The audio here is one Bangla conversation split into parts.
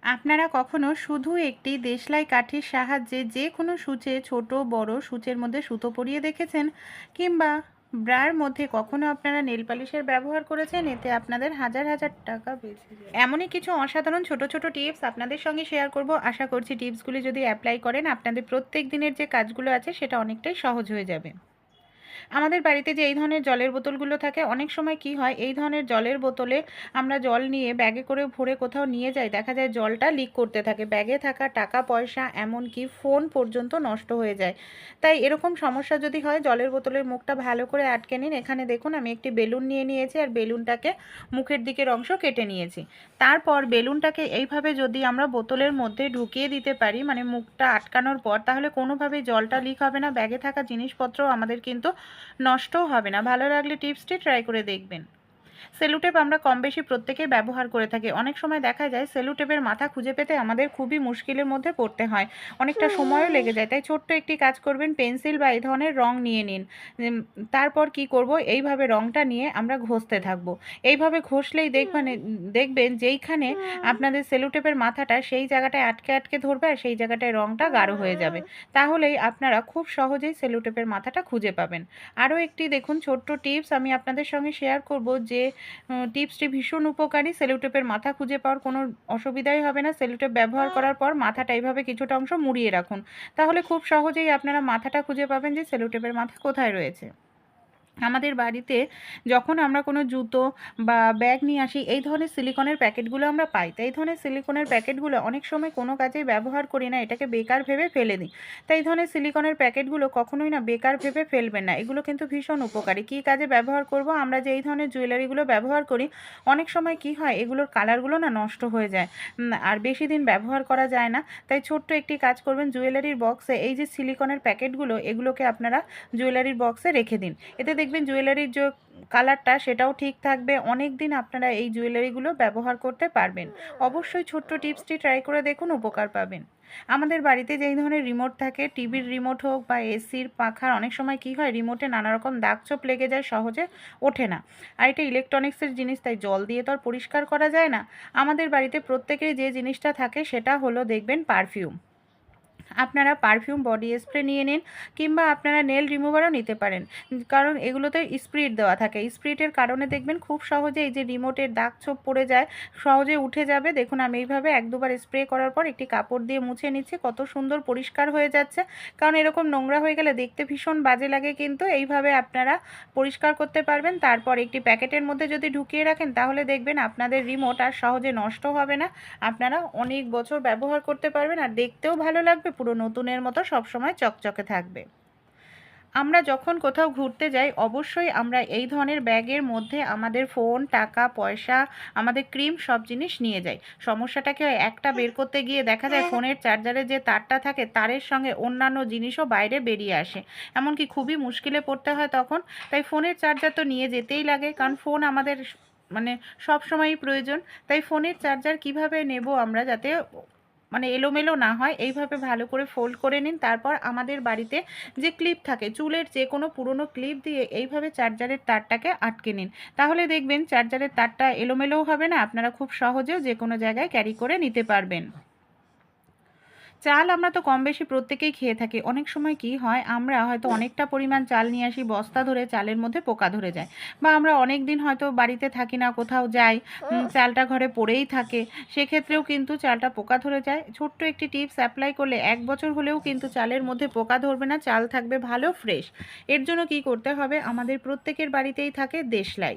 আপনারা কখনো শুধু একটি দেশলাই কাঠির সাহায্যে যে কোনো সূচে ছোট বড় সূচের মধ্যে সুতো পরিয়ে দেখেছেন? কিংবা ব্রার মধ্যে কখনো আপনারা নেল পালিশের ব্যবহার করেছেন? এতে আপনাদের হাজার হাজার টাকা বেঁচে যায়। এমনই কিছু অসাধারণ ছোট ছোট টিপস আপনাদের সঙ্গে শেয়ার করব। আশা করছি টিপসগুলি যদি অ্যাপ্লাই করেন আপনাদের প্রত্যেক দিনের যে কাজগুলো আছে সেটা অনেকটাই সহজ হয়ে যাবে। আমাদের বাড়িতে যে এই ধরনের জলের বোতলগুলো থাকে, অনেক সময় কি হয়, এই ধরনের জলের বোতলে আমরা জল নিয়ে ব্যাগে করে ভরে কোথাও নিয়ে যাই, দেখা যায় জলটা লিক করতে থাকে, ব্যাগে থাকা টাকা পয়সা এমনকি ফোন পর্যন্ত নষ্ট হয়ে যায়। তাই এরকম সমস্যা যদি হয়, জলের বোতলের মুখটা ভালো করে আটকে নিন। এখানে দেখুন আমি একটি বেলুন নিয়ে নিয়েছি আর বেলুনটাকে মুখের দিকের অংশ কেটে নিয়েছি। তারপর বেলুনটাকে এইভাবে যদি আমরা বোতলের মধ্যে ঢুকিয়ে দিতে পারি, মানে মুখটা আটকানোর পর, তাহলে কোনোভাবেই জলটা লিক হবে না, ব্যাগে থাকা জিনিসপত্র আমাদের কিন্তু নষ্টও হবে না। ভালো লাগলে টিপসটি ট্রাই করে দেখবেন। সেলুটেপ আমরা কম বেশি প্রত্যেকেই ব্যবহার করে থাকি। অনেক সময় দেখা যায় সেলুটেপের মাথা খুঁজে পেতে আমাদের খুবই মুশকিলের মধ্যে পড়তে হয়, অনেকটা সময়ও লেগে যায়। তাই ছোট্ট একটি কাজ করবেন, পেন্সিল বা এই ধরনের রং নিয়ে নিন। উম, তারপর কি করব, এইভাবে রংটা নিয়ে আমরা ঘষতে থাকবো। এইভাবে ঘষলেই দেখবেন যেইখানে আপনাদের সেলুটেপের মাথাটা, সেই জায়গাটায় আটকে আটকে ধরবে আর সেই জায়গাটায় রংটা গাঢ় হয়ে যাবে। তাহলেই আপনারা খুব সহজেই সেলুটেপের মাথাটা খুঁজে পাবেন। আরও একটি দেখুন ছোট্ট টিপস আমি আপনাদের সঙ্গে শেয়ার করব, যে টিপসটি ভীষণ উপকারী। সেলোটেপের মাথা খুঁজে পাওয়ার কোনো অসুবিধাই হবে না। সেলোটেপ ব্যবহার করার পর মাথাটা এইভাবে কিছুটা অংশ মুড়িয়ে রাখুন। তাহলে খুব সহজেই আপনারা মাথাটা খুঁজে পাবেন যে সেলোটেপের মাথা কোথায় রয়েছে। আমাদের বাড়িতে যখন আমরা কোনো জুতো বা ব্যাগ নিয়ে আসি, এই ধরনের সিলিকনের প্যাকেটগুলো আমরা পাই। তাই এই ধরনের সিলিকনের প্যাকেটগুলো অনেক সময় কোনো কাজেই ব্যবহার করি না, এটাকে বেকার ভেবে ফেলে দিই। তাই এই ধরনের সিলিকনের প্যাকেটগুলো কখনোই না বেকার ভেবে ফেলবেন না, এগুলো কিন্তু ভীষণ উপকারী। কী কাজে ব্যবহার করব, আমরা যে এই ধরনের জুয়েলারিগুলো ব্যবহার করি, অনেক সময় কি হয়, এগুলোর কালারগুলো না নষ্ট হয়ে যায়, আর বেশি দিন ব্যবহার করা যায় না। তাই ছোট্ট একটি কাজ করবেন, জুয়েলারির বক্সে এই যে সিলিকনের প্যাকেটগুলো, এগুলোকে আপনারা জুয়েলারির বক্সে রেখে দিন। এতে দেখবেন জুয়েলারির যে কালারটা সেটাও ঠিক থাকবে, অনেক দিন আপনারা এই জুয়েলারিগুলো ব্যবহার করতে পারবেন। অবশ্যই ছোট্ট টিপসটি ট্রাই করে দেখুন, উপকার পাবেন। আমাদের বাড়িতে যেই ধরনের রিমোট থাকে, টিভির রিমোট হোক বা এসির পাখার, অনেক সময় কি হয়, রিমোটে নানা রকম দাগ ছোপ লেগে যায়, সহজে ওঠে না। আর এটা ইলেকট্রনিক্সের জিনিস, তাই জল দিয়ে তো আর পরিষ্কার করা যায় না। আমাদের বাড়িতে প্রত্যেকেরই যে জিনিসটা থাকে সেটা হলো দেখবেন পারফিউম। আপনারা পারফিউম বডি স্প্রে নিয়ে নিন, কিংবা আপনারা নেল রিমুভারও নিতে পারেন, কারণ এগুলোতে স্প্রিট দেওয়া থাকে। স্প্রিটের কারণে দেখবেন খুব সহজে এই যে রিমোটের দাগ ছোপ পড়ে যায়, সহজে উঠে যাবে। দেখুন আমি এইভাবে এক দুবার স্প্রে করার পর একটি কাপড় দিয়ে মুছে নিচ্ছি, কত সুন্দর পরিষ্কার হয়ে যাচ্ছে। কারণ এরকম নোংরা হয়ে গেলে দেখতে ভীষণ বাজে লাগে, কিন্তু এইভাবে আপনারা পরিষ্কার করতে পারবেন। তারপর একটি প্যাকেটের মধ্যে যদি ঢুকিয়ে রাখেন, তাহলে দেখবেন আপনাদের রিমোট আর সহজে নষ্ট হবে না, আপনারা অনেক বছর ব্যবহার করতে পারবেন, আর দেখতেও ভালো লাগবে, পুরো নতুনের মতো সবসময় চকচকে থাকবে। আমরা যখন কোথাও ঘুরতে যাই, অবশ্যই আমরা এই ধরনের ব্যাগের মধ্যে আমাদের ফোন, টাকা পয়সা, আমাদের ক্রিম সব জিনিস নিয়ে যাই। সমস্যাটাকে একটা বের করতে গিয়ে দেখা যায় ফোনের চার্জারের যে তারটা থাকে, তারের সঙ্গে অন্যান্য জিনিসও বাইরে বেরিয়ে আসে, এমনকি খুবই মুশকিলে পড়তে হয় তখন। তাই ফোনের চার্জার তো নিয়ে যেতেই লাগে, কারণ ফোন আমাদের মানে সব সময়ই প্রয়োজন। তাই ফোনের চার্জার কিভাবে নেব আমরা, যাতে মানে এলোমেলো না হয়, এইভাবে ভালো করে ফোল্ড করে নিন। তারপর আমাদের বাড়িতে যে ক্লিপ থাকে, চুলের যে কোনো পুরনো ক্লিপ দিয়ে এইভাবে চার্জারের তারটাকে আটকে নিন। তাহলে দেখবেন চার্জারের তারটা এলোমেলোও হবে না, আপনারা খুব সহজেও যে কোনো জায়গায় ক্যারি করে নিতে পারবেন। চাল আমরা তো কম বেশি প্রত্যেকেই খেয়ে থাকি। অনেক সময় কি হয়, আমরা হয়তো অনেকটা পরিমাণ চাল নিয়ে আসি, বস্তা ধরে চালের মধ্যে পোকা ধরে যায়, বা আমরা অনেক দিন হয়তো বাড়িতে থাকি না, কোথাও যাই, চালটা ঘরে পড়েই থাকে, সেক্ষেত্রেও কিন্তু চালটা পোকা ধরে যায়। ছোট্ট একটি টিপস অ্যাপ্লাই করলে 1 বছর হলেও কিন্তু চালের মধ্যে পোকা ধরবে না, চাল থাকবে ভালো ফ্রেশ। এর জন্য কি করতে হবে, আমাদের প্রত্যেকের বাড়িতেই থাকে দেশলাই।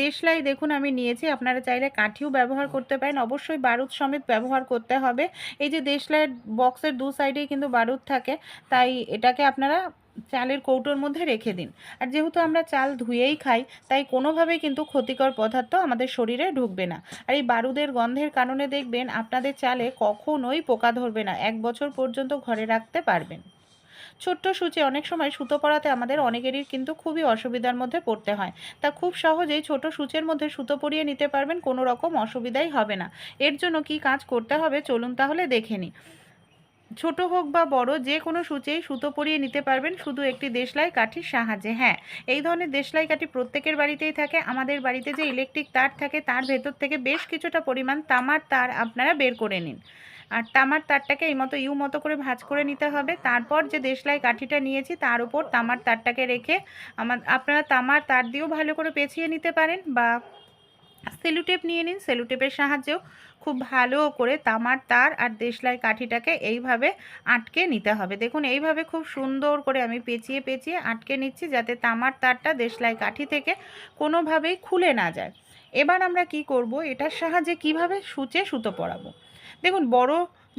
দেশলাই দেখুন আমি নিয়েছি, আপনারা চাইলে কাঠিও ব্যবহার করতে পারেন, অবশ্যই বারুদ সমেত ব্যবহার করতে হবে। এই যে দেশলাইয়ের বক্সের দু সাইডেই কিন্তু বারুদ থাকে, তাই এটাকে আপনারা চালের কৌটোর মধ্যে রেখে দিন। আর যেহেতু আমরা চাল ধুয়েই খাই, তাই কোনোভাবেই কিন্তু ক্ষতিকর পদার্থ আমাদের শরীরে ঢুকবে না। আর এই বারুদের গন্ধের কারণে দেখবেন আপনাদের চালে কখনোই পোকা ধরবে না, 1 বছর পর্যন্ত ঘরে রাখতে পারবেন। ছোট্ট সূচে অনেক সময় সুতো পরাতে আমাদের অনেকেরই কিন্তু খুবই অসুবিধার মধ্যে পড়তে হয়, তা খুব সহজেই ছোট সূচের মধ্যে সুতো পরিয়ে নিতে পারবেন, কোনো রকম অসুবিধাই হবে না। এর জন্য কি কাজ করতে হবে চলুন তাহলে দেখে নিই। ছোট হোক বা বড় যে কোনো সূচেই সুতো পরিয়ে নিতে পারবেন শুধু একটি দেশলাই কাঠির সাহায্যে। হ্যাঁ, এই ধরনের দেশলাই কাঠি প্রত্যেকের বাড়িতেই থাকে। আমাদের বাড়িতে যে ইলেকট্রিক তার থাকে তার ভেতর থেকে বেশ কিছুটা পরিমাণ তামার তার আপনারা বের করে নিন। আর তামার তারটাকে এই মতো ইউ মতো করে ভাঁজ করে নিতে হবে। তারপর যে দেশলাই কাঠিটা নিয়েছি তার উপর তামার তারটাকে রেখে আপনারা তামার তার দিয়েও ভালো করে পেঁচিয়ে নিতে পারেন, বা সেলুটেপ নিয়ে নিন। সেলুটেপের সাহায্যেও খুব ভালো করে তামার তার আর দেশলাই কাঠিটাকে এইভাবে আটকে নিতে হবে। দেখুন এইভাবে খুব সুন্দর করে আমি পেঁচিয়ে পেঁচিয়ে আটকে নিচ্ছি, যাতে তামার তারটা দেশলাই কাঠি থেকে কোনোভাবেই খুলে না যায়। এবার আমরা কি করব, এটার সাহায্যে কিভাবে সূচে সুতো পরাবো। দেখুন, বড়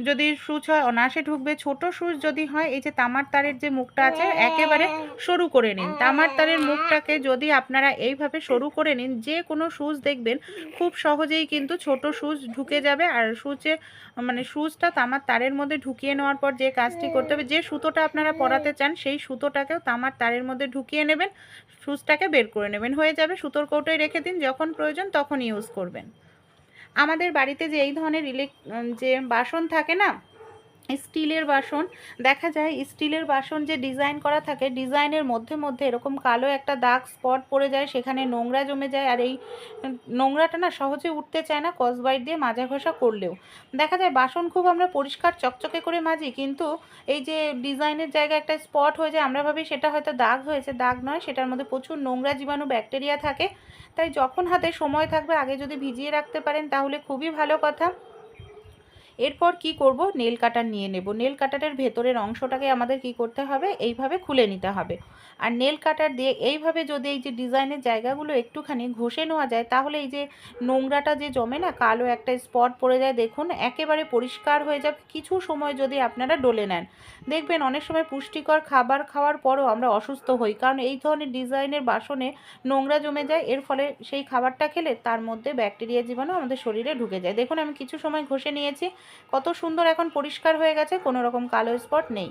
যদি সূচ হয় অনায়াসে ঢুকবে। ছোট সূচ যদি হয়, এই যে তামার তারের যে মুখটা আছে একেবারে সরু করে নিন। তামার তারের মুখটাকে যদি আপনারা এইভাবে সরু করে নিন, যে কোনো সূচ দেখবেন খুব সহজেই কিন্তু ছোট সূচ ঢুকে যাবে। আর সূচে মানে সূচটা তামার তারের মধ্যে ঢুকিয়ে নেওয়ার পর যে কাজটি করতে হবে, যে সুতোটা আপনারা পরাতে চান সেই সুতোটাকেও তামার তারের মধ্যে ঢুকিয়ে নেবেন, সূচটাকে বের করে নেবেন, হয়ে যাবে। সুতোর কৌটোয় রেখে দিন, যখন প্রয়োজন তখন ইউজ করবেন। আমাদের বাড়িতে যে এই ধরনের যে বাসন থাকে না, স্টিলের বাসন, দেখা যায় স্টিলের বাসন যে ডিজাইন করা থাকে, ডিজাইনের মধ্যে মধ্যে এরকম কালো একটা দাগ স্পট পড়ে যায়, সেখানে নোংরা জমে যায়। আর এই নোংরাটা না সহজে উঠতে চায় না স্কচব্রাইট দিয়ে মাজা ঘষা করলেও। দেখা যায় বাসন খুব আমরা পরিষ্কার চকচকে করে মাজি, কিন্তু এই যে ডিজাইনের জায়গায় একটা স্পট হয়ে যায়, আমরা ভাবি সেটা হয়তো দাগ হয়েছে। দাগ নয়, সেটার মধ্যে প্রচুর নোংরা জীবাণু ব্যাকটেরিয়া থাকে। তাই যখন হাতে সময় থাকবে আগে যদি ভিজিয়ে রাখতে পারেন তাহলে খুবই ভালো কথা। এরপর কি করব, নেল কাটার নিয়ে নেব। নেল কাটারের ভেতরের অংশটাকে আমাদের কি করতে হবে, এইভাবে খুলে নিতে হবে। আর নেল কাটার দিয়ে এইভাবে যদি এই যে ডিজাইনের জায়গাগুলো একটুখানি ঘষে নেওয়া যায়, তাহলে এই যে নোংরাটা যে জমে না, কালো একটা স্পট পড়ে যায়, দেখুন একেবারে পরিষ্কার হয়ে যাবে। কিছু সময় যদি আপনারা ডলে নেন, দেখবেন অনেক সময় পুষ্টিকর খাবার খাওয়ার পরও আমরা অসুস্থ হই, কারণ এই ধরনের ডিজাইনের বাসনে নোংরা জমে যায়। এর ফলে সেই খাবারটা খেলে তার মধ্যে ব্যাকটেরিয়া জীবাণু আমাদের শরীরে ঢুকে যায়। দেখুন আমি কিছু সময় ঘষে নিয়েছি, কত সুন্দর এখন পরিষ্কার হয়ে গেছে, কোনো রকম কালো স্পট নেই।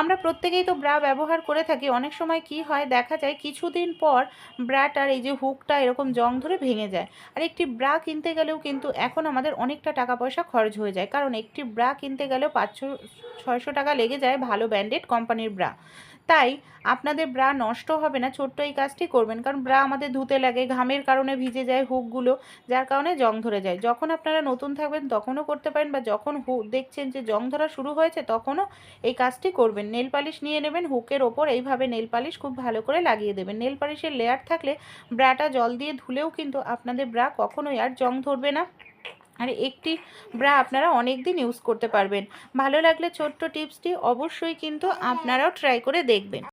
আমরা প্রত্যেকেই তো ব্রা ব্যবহার করে থাকি। অনেক সময় কি হয়, দেখা যায় কিছুদিন পর ব্রাটার এই যে হুকটা এরকম জং ধরে ভেঙে যায়। আর একটি ব্রা কিনতে গেলেও কিন্তু এখন আমাদের অনেকটা টাকা পয়সা খরচ হয়ে যায়, কারণ একটি ব্রা কিনতে গেলেও 500-600 টাকা লেগে যায় ভালো ব্র্যান্ডেড কোম্পানির ব্রা। তাই আপনাদের ব্রা নষ্ট হবে না, ছোট্ট এই কাজটি করবেন, কারণ ব্রা আমাদের ধুতে লাগে, ঘামের কারণে ভিজে যায় হুকগুলো, যার কারণে জং ধরে যায়। যখন আপনারা নতুন থাকবেন তখনও করতে পারেন, বা যখন দেখছেন যে জং ধরা শুরু হয়েছে তখনও এই কাজটি করবেন। নেল পালিশ নিয়ে নেবেন, হুকের ওপর এইভাবে নেল পালিশ খুব ভালো করে লাগিয়ে দেবেন। নেল পালিশের লেয়ার থাকলে ব্রাটা জল দিয়ে ধুলেও কিন্তু আপনাদের ব্রা কখনোই আর জং ধরবে না। আর একটি ব্রা আপনারা অনেক দিন ইউজ করতে পারবেন। ভালো লাগলে ছোট্ট টিপসটি অবশ্যই কিন্তু আপনারাও ট্রাই করে দেখবেন।